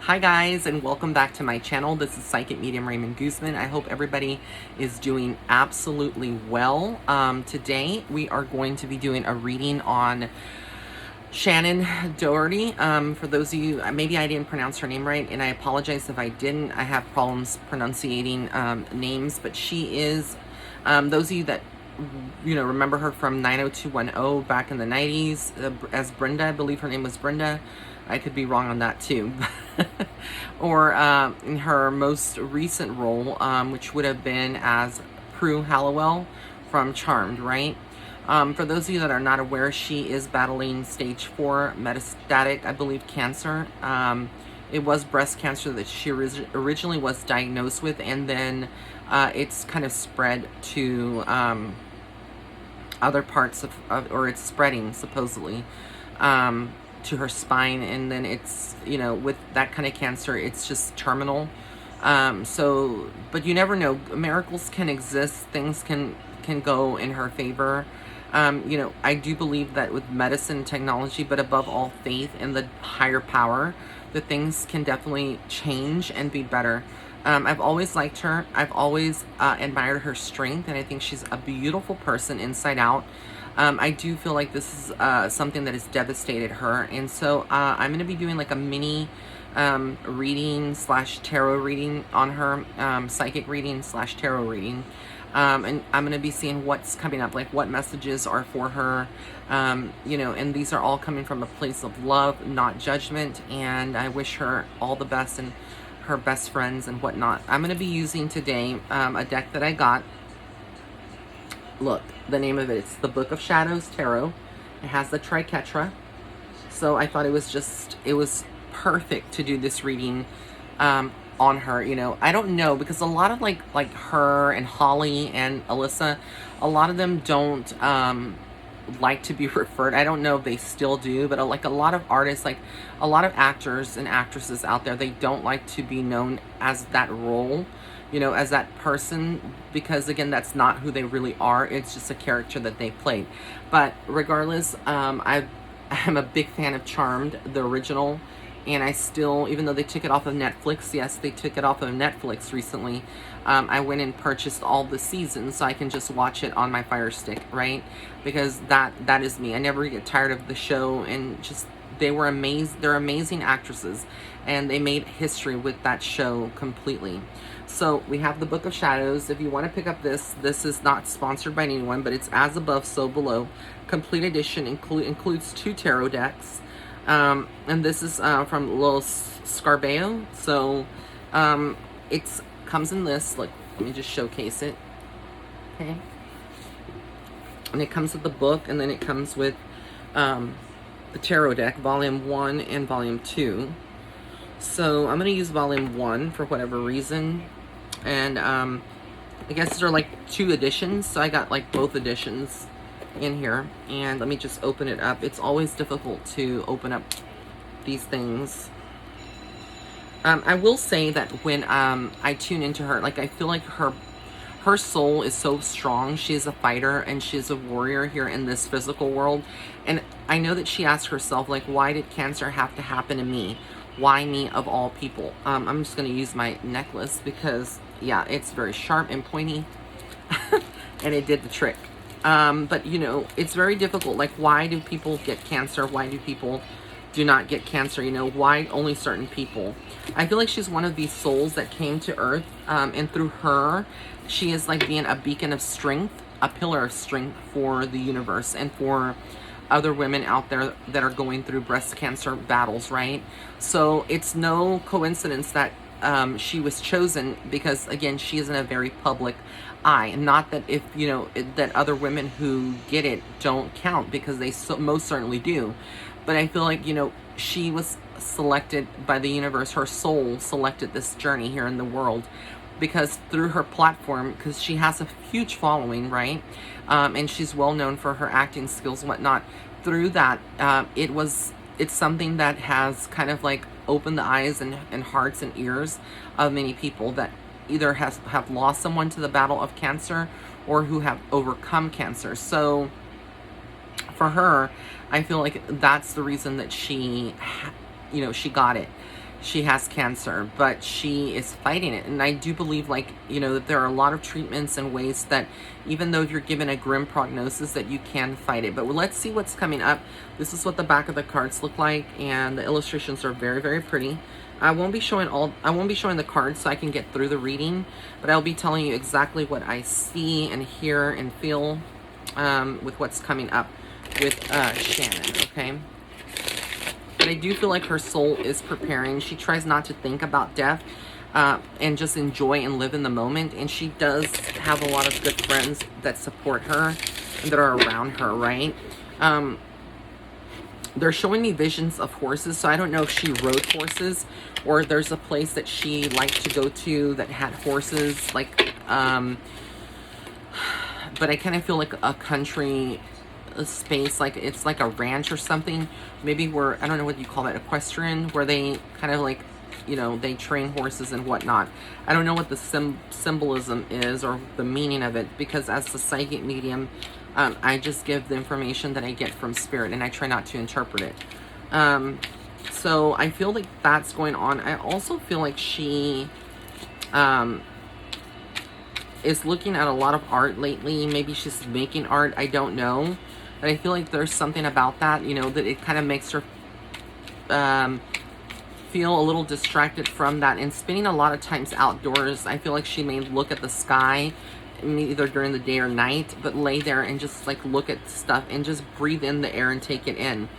Hi guys, and welcome back to my channel. This is Psychic Medium Raymond Guzman. I hope everybody is doing absolutely well. Today we are going to be doing a reading on Shannen Doherty. For those of you, maybe I didn't pronounce her name right, and I apologize if I didn't. I have problems pronunciating names, but she is, those of you that remember her from 90210 back in the 90s as Brenda. I believe her name was Brenda. I could be wrong on that too. Or in her most recent role, which would have been as Prue Halliwell from Charmed, right? For those of you that are not aware, she is battling stage 4 metastatic, I believe, cancer. It was breast cancer that she originally was diagnosed with, and then it's kind of spread to other parts or it's spreading supposedly to her spine, and then it's, with that kind of cancer, it's just terminal. But you never know. Miracles can exist. Things can go in her favor. I do believe that with medicine, technology, but above all, faith and the higher power, that things can definitely change and be better. I've always liked her. I've always admired her strength, and I think she's a beautiful person inside out. I do feel like this is something that has devastated her, and so I'm going to be doing like a mini reading / tarot reading on her, psychic reading / tarot reading. And I'm going to be seeing what's coming up, like what messages are for her, and these are all coming from a place of love, not judgment, and I wish her all the best and her best friends and whatnot. I'm going to be using today a deck that I got. Look, the name of it's the Book of Shadows Tarot. It has the triquetra, so I thought it was perfect to do this reading on her. I don't know, because a lot of like her and Holly and Alyssa, a lot of them don't like to be referred. I don't know if they still do, but like a lot of artists, like a lot of actors and actresses out there, they don't like to be known as that role, as that person, because again, that's not who they really are. It's just a character that they played. But regardless, I'm a big fan of Charmed, the original. And I still, even though they took it off of Netflix, yes, they took it off of Netflix recently, I went and purchased all the seasons so I can just watch it on my Fire Stick, right? Because that is me. I never get tired of the show, and just, they're amazing actresses, and they made history with that show completely. So we have the Book of Shadows. If you want to pick up this is not sponsored by anyone, but it's As Above, So Below. Complete edition includes 2 tarot decks. And this is from Little Scarabeo. So it comes in this. Look, let me just showcase it. Okay. And it comes with the book, and then it comes with the tarot deck, volume 1 and volume 2. So I'm going to use volume 1 for whatever reason. And I guess there are like 2 editions, so I got like both editions in here. And let me just open it up. It's always difficult to open up these things. I will say that when I tune into her, like, I feel like her soul is so strong. She is a fighter and she's a warrior here in this physical world. And I know that she asked herself, like, why did cancer have to happen to me? Why me of all people? I'm just going to use my necklace because, yeah, it's very sharp and pointy. And it did the trick. But, it's very difficult. Like, why do people get cancer? Why do people do not get cancer? Why only certain people? I feel like she's one of these souls that came to Earth, and through her, she is like being a beacon of strength, a pillar of strength for the universe and for other women out there that are going through breast cancer battles, right? So it's no coincidence that she was chosen, because again, she is in a very public eye. And not that if that other women who get it don't count, because they most certainly do. But I feel like she was selected by the universe. Her soul selected this journey here in the world, because through her platform, because she has a huge following, right? And she's well known for her acting skills and whatnot. Through that, it's something that has kind of like opened the eyes and hearts and ears of many people that either have lost someone to the battle of cancer, or who have overcome cancer. So for her, I feel like that's the reason that she got it. she has cancer, but she is fighting it. And I do believe, like, you know, that there are a lot of treatments and ways that even though you're given a grim prognosis, that you can fight it. But let's see what's coming up. This is what the back of the cards look like, and the illustrations are very, very pretty. I won't be showing the cards so I can get through the reading, but I'll be telling you exactly what I see and hear and feel with what's coming up with Shannen, okay? But I do feel like her soul is preparing. She tries not to think about death and just enjoy and live in the moment. And she does have a lot of good friends that support her and that are around her, right? They're showing me visions of horses, so I don't know if she rode horses or there's a place that she liked to go to that had horses, like, but I kind of feel like a country space, like it's like a ranch or something, maybe where, I don't know what you call that, equestrian, where they kind of like, you know, they train horses and whatnot. I don't know what the symbolism is or the meaning of it, because as the psychic medium, I just give the information that I get from spirit and I try not to interpret it. So I feel like that's going on. I also feel like she is looking at a lot of art lately. Maybe she's making art, I don't know. But I feel like there's something about that, you know, that it kind of makes her feel a little distracted from that. And spending a lot of times outdoors, I feel like she may look at the sky, either during the day or night, but lay there and just like look at stuff and just breathe in the air and take it in.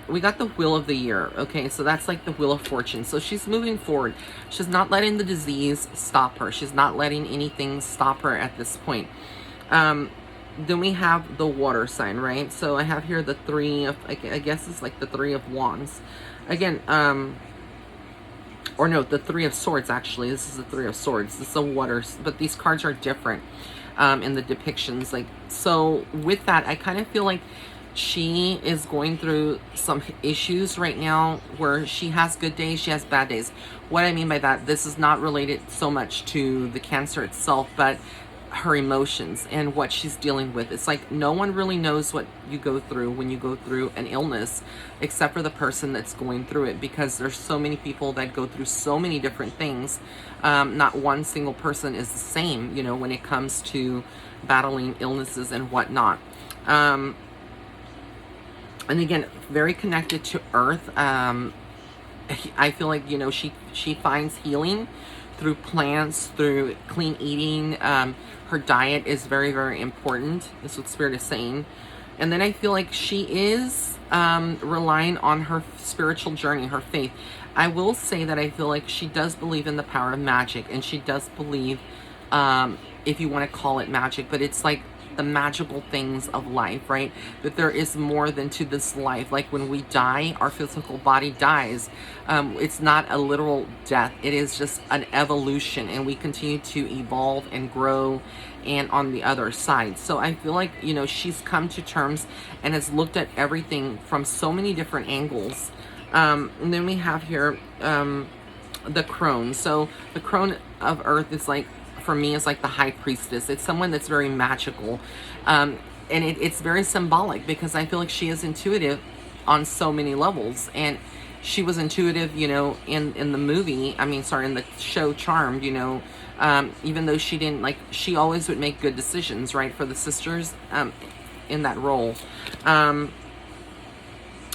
We got the Wheel of the Year, okay? So that's like the Wheel of Fortune. So she's moving forward. She's not letting the disease stop her. She's not letting anything stop her at this point. Then we have the water sign, right? So I have here the three of, I guess it's like the Three of Wands. Again, or no, the Three of Swords, actually. This is the Three of Swords. This is a water, but these cards are different in the depictions. Like, so with that, I kind of feel like she is going through some issues right now where she has good days, she has bad days. What I mean by that, this is not related so much to the cancer itself, but her emotions and what she's dealing with. It's like no one really knows what you go through when you go through an illness except for the person that's going through it, because there's so many people that go through so many different things. Not one single person is the same, you know, when it comes to battling illnesses and whatnot. And again, very connected to earth. I feel like, you know, she finds healing through plants, through clean eating. Her diet is very, very important. That's what Spirit is saying. And then I feel like she is relying on her spiritual journey, her faith. I will say that I feel like she does believe in the power of magic, and she does believe, if you want to call it magic, but it's like the magical things of life, right? That there is more than to this life. Like when we die, our physical body dies. It's not a literal death. It is just an evolution, and we continue to evolve and grow and on the other side. So I feel like, you know, she's come to terms and has looked at everything from so many different angles. And then we have here the Crone. So the Crone of Earth is like, for me, is like the high priestess. It's someone that's very magical. And it's very symbolic, because I feel like she is intuitive on so many levels. And she was intuitive, you know, in the movie, in the show Charmed, you know, even though she didn't, like, she always would make good decisions, right, for the sisters in that role. And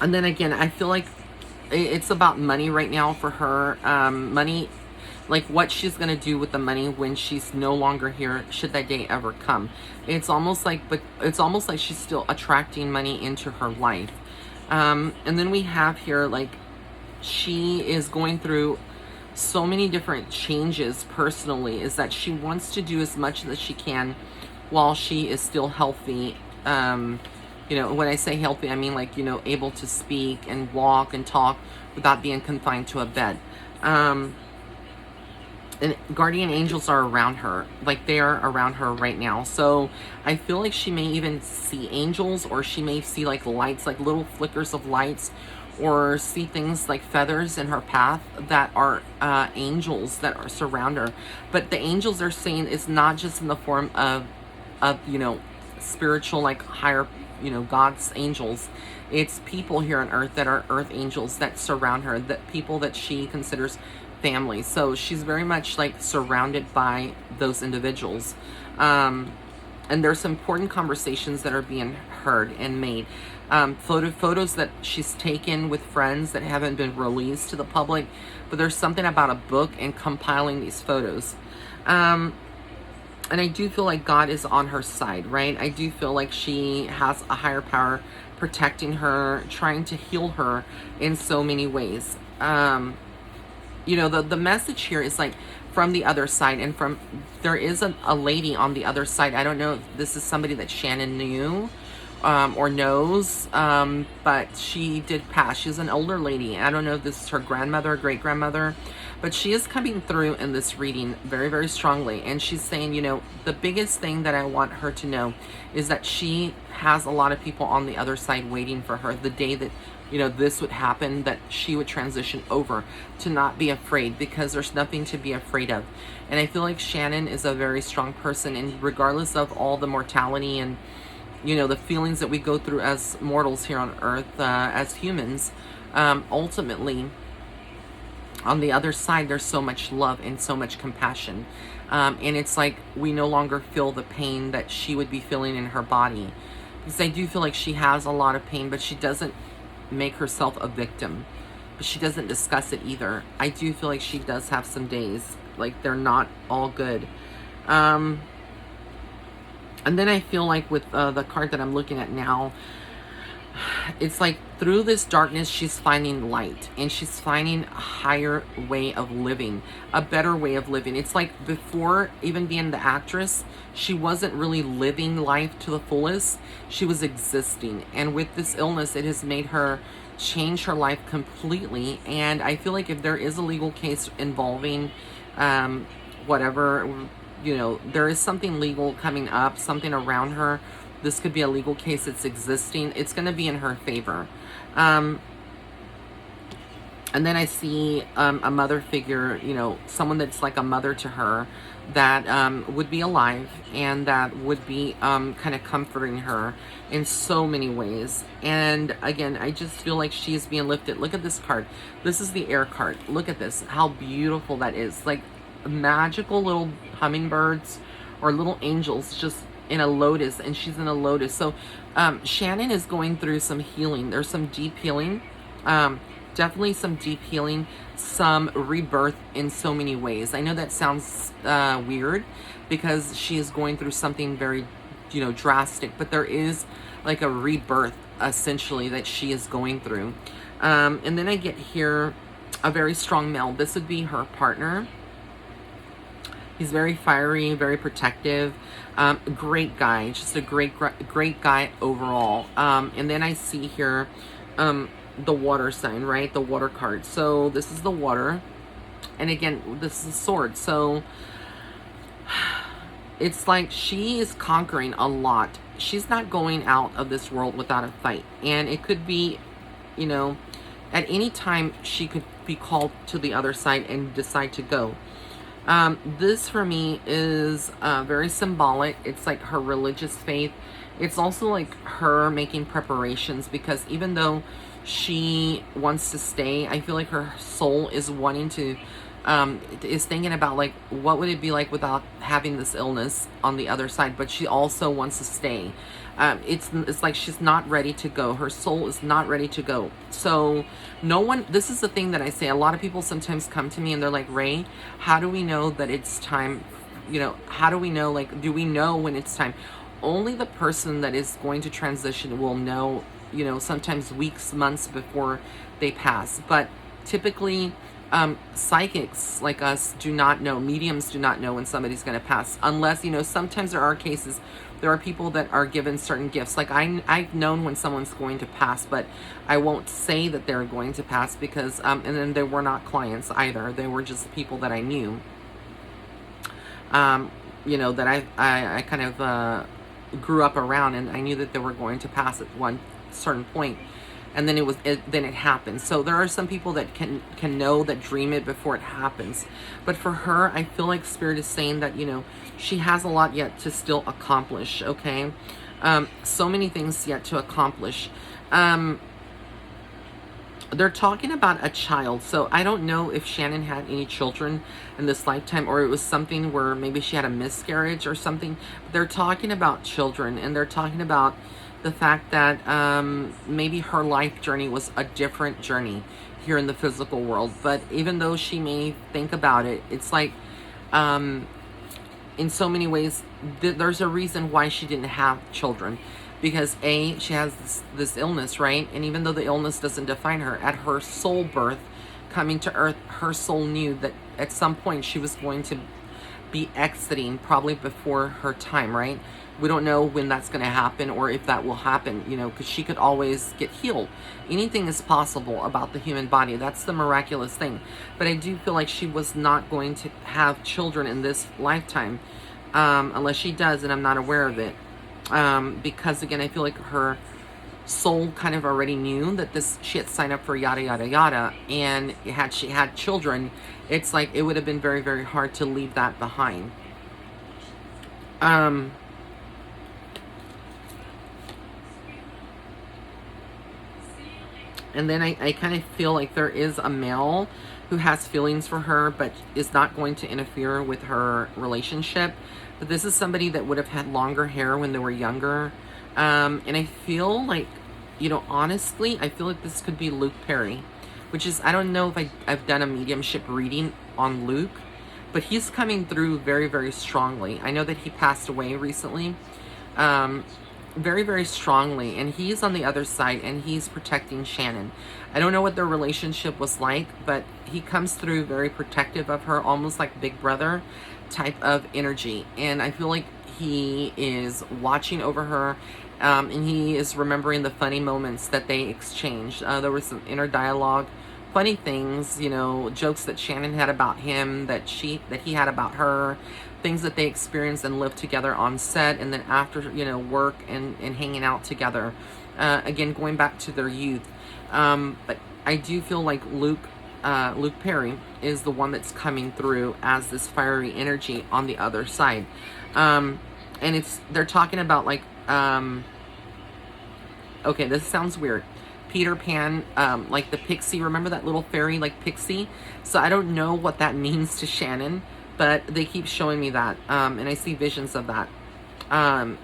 then again, I feel like it's about money right now for her. Money, like what she's going to do with the money when she's no longer here, should that day ever come. It's almost like she's still attracting money into her life. And then we have here, like, she is going through so many different changes personally, is that she wants to do as much as she can while she is still healthy. You know, when I say healthy, I mean, like, you know, able to speak and walk and talk without being confined to a bed. And guardian angels are around her, like they are around her right now. So I feel like she may even see angels, or she may see like lights, like little flickers of lights, or see things like feathers in her path that are angels that are surround her. But the angels are saying it's not just in the form of you know, spiritual, like higher God's angels. It's people here on earth that are earth angels that surround her, that people that she considers family. So she's very much like surrounded by those individuals. And there's some important conversations that are being heard and made. Photos that she's taken with friends that haven't been released to the public, but there's something about a book and compiling these photos. And I do feel like God is on her side, right? I do feel like she has a higher power protecting her, trying to heal her in so many ways. The message here is like from the other side, and there is a lady on the other side. I don't know if this is somebody that Shannen knew or knows, but she did pass. She's an older lady. I don't know if this is her grandmother or great grandmother, but she is coming through in this reading very, very strongly. And she's saying, the biggest thing that I want her to know is that she has a lot of people on the other side waiting for her the day that this would happen, that she would transition over, to not be afraid, because there's nothing to be afraid of. And I feel like Shannen is a very strong person, and regardless of all the mortality and the feelings that we go through as mortals here on earth, as humans, ultimately on the other side there's so much love and so much compassion, and it's like we no longer feel the pain that she would be feeling in her body, because I do feel like she has a lot of pain, but she doesn't make herself a victim, but she doesn't discuss it either. I do feel like she does have some days like they're not all good. And then I feel like with the card that I'm looking at now, it's like through this darkness she's finding light, and she's finding a higher way of living, a better way of living. It's like before even being the actress, she wasn't really living life to the fullest. She was existing, and with this illness it has made her change her life completely. And I feel like if there is a legal case involving whatever, there is something legal coming up, something around her. This could be a legal case that's existing. It's going to be in her favor. And then I see a mother figure, someone that's like a mother to her, that would be alive, and that would be kind of comforting her in so many ways. And again, I just feel like she's being lifted. Look at this card. This is the air card. Look at this, how beautiful that is. Like magical little hummingbirds or little angels just in a lotus, and she's in a lotus. So Shannen is going through some healing. There's some deep healing, definitely some deep healing, some rebirth in so many ways. I know that sounds weird, because she is going through something very drastic, but there is like a rebirth essentially that she is going through. And then I get here a very strong male. This would be her partner. He's very fiery, very protective, great guy, just a great guy overall. And then I see here the water sign, right? The water card. So this is the water. And again, this is a sword. So it's like she is conquering a lot. She's not going out of this world without a fight. And it could be, at any time she could be called to the other side and decide to go. This for me is very symbolic. It's like her religious faith. It's also like her making preparations, because even though she wants to stay, I feel like her soul is wanting to, is thinking about like, what would it be like without having this illness on the other side, but she also wants to stay. It's like she's not ready to go. Her soul is not ready to go. So no one, this is the thing that I say, a lot of people sometimes come to me and they're like, Ray, how do we know that it's time? How do we know, like, do we know when it's time? Only the person that is going to transition will know, sometimes weeks, months before they pass. But typically, psychics like us do not know, mediums do not know when somebody's going to pass, unless, sometimes there are cases, there are people that are given certain gifts. Like I've known when someone's going to pass, but I won't say that they're going to pass, because, and then they were not clients either. They were just people that I knew, that I kind of, grew up around, and I knew that they were going to pass at one certain point. And then then it happens. So there are some people that can know, that dream it before it happens. But for her, I feel like Spirit is saying that, she has a lot yet to still accomplish, okay? So many things yet to accomplish. Um, they're talking about a child, so I don't know if Shannen had any children in this lifetime, or it was something where maybe she had a miscarriage or something. They're talking about children, and they're talking about the fact that maybe her life journey was a different journey here in the physical world. But even though she may think about it, it's like um, in so many ways, there's a reason why she didn't have children. Because she has this illness, right? And even though the illness doesn't define her, at her soul birth, coming to earth, her soul knew that at some point she was going to be exiting, probably before her time, right? We don't know when that's going to happen or if that will happen, because she could always get healed. Anything is possible about the human body. That's the miraculous thing. But I do feel like she was not going to have children in this lifetime, unless she does, and I'm not aware of it. Because again, I feel like her soul kind of already knew that she had signed up for yada yada yada, and had she had children, it's like it would have been very, very hard to leave that behind. And then I kind of feel like there is a male who has feelings for her, but is not going to interfere with her relationship. But this is somebody that would have had longer hair when they were younger. And I feel like, honestly, I feel like this could be Luke Perry, which is, I don't know if I've done a mediumship reading on Luke, but he's coming through very, very strongly. I know that he passed away recently, very, very strongly, and he's on the other side, and he's protecting Shannen. I don't know what their relationship was like, but he comes through very protective of her, almost like Big Brother type of energy. And I feel like he is watching over her, and he is remembering the funny moments that they exchanged. There was some inner dialogue, funny things, jokes that Shannen had about him, that he had about her, things that they experienced and lived together on set, and then after, work and hanging out together. Again, going back to their youth. But I do feel like Luke Perry is the one that's coming through as this fiery energy on the other side. And they're talking about like, okay, this sounds weird. Peter Pan, like the pixie, remember that little fairy like pixie? So I don't know what that means to Shannen, but they keep showing me that, and I see visions of that. And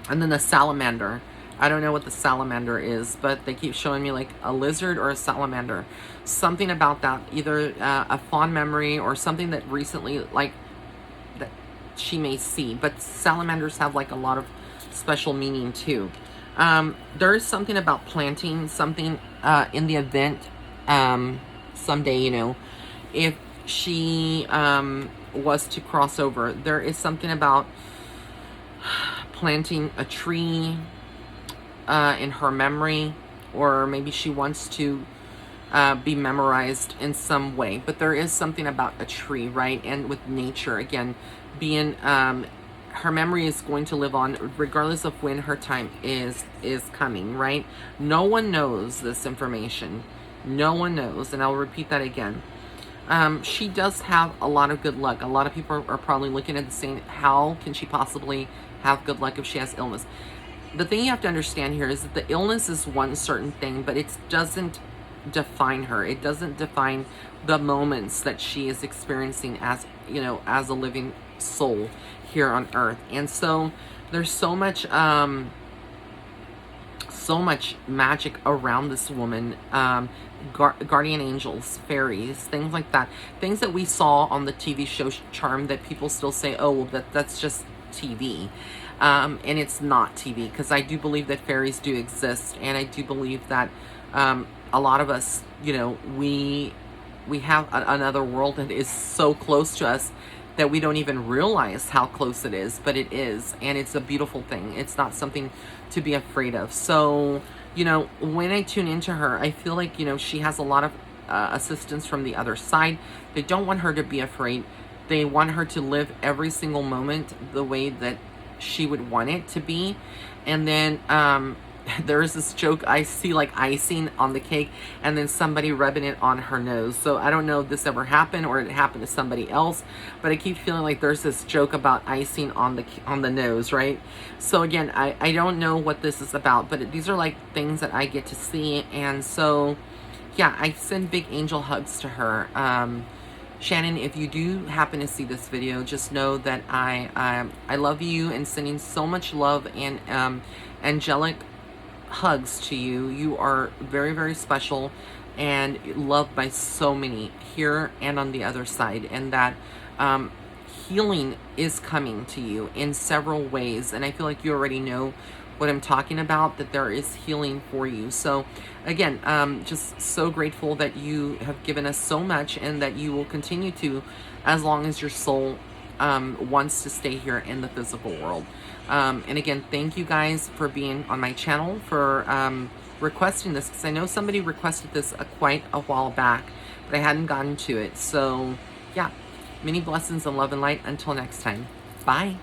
then the salamander. I don't know what the salamander is, but they keep showing me like a lizard or a salamander. Something about that, either a fond memory or something that recently, like, that she may see. But salamanders have like a lot of special meaning too. There is something about planting something in the event someday, if she was to cross over. There is something about planting a tree in her memory, or maybe she wants to be memorized in some way. But there is something about a tree, right? And with nature, again, being her memory is going to live on regardless of when her time is coming, right? No one knows this information. No one knows, and I'll repeat that again. She does have a lot of good luck. A lot of people are probably looking at the saying, how can she possibly have good luck if she has illness? The thing you have to understand here is that the illness is one certain thing, but it doesn't define her. It doesn't define the moments that she is experiencing as, as a living soul here on earth. And so there's so much magic around this woman. Guardian angels, fairies, things like that. Things that we saw on the TV show Charm that people still say, oh, well, that's just TV. And it's not TV, because I do believe that fairies do exist, and I do believe that a lot of us, we have another world that is so close to us that we don't even realize how close it is, but it is, and it's a beautiful thing. It's not something to be afraid of. So, when I tune into her, I feel like, she has a lot of assistance from the other side. They don't want her to be afraid. They want her to live every single moment the way that she would want it to be. And then there's this joke, I see like icing on the cake and then somebody rubbing it on her nose. So I don't know if this ever happened or it happened to somebody else, but I keep feeling like there's this joke about icing on the nose, right? So again, I don't know what this is about, but these are like things that I get to see. And so yeah, I send big angel hugs to her. Shannen, if you do happen to see this video, just know that I love you and sending so much love and angelic hugs to you. You are very, very special and loved by so many here and on the other side, and that healing is coming to you in several ways. And I feel like you already know what I'm talking about, that there is healing for you. So again, just so grateful that you have given us so much and that you will continue to, as long as your soul wants to stay here in the physical world. And again, thank you guys for being on my channel, for requesting this, because I know somebody requested this quite a while back, but I hadn't gotten to it. So yeah, many blessings and love and light. Until next time. Bye.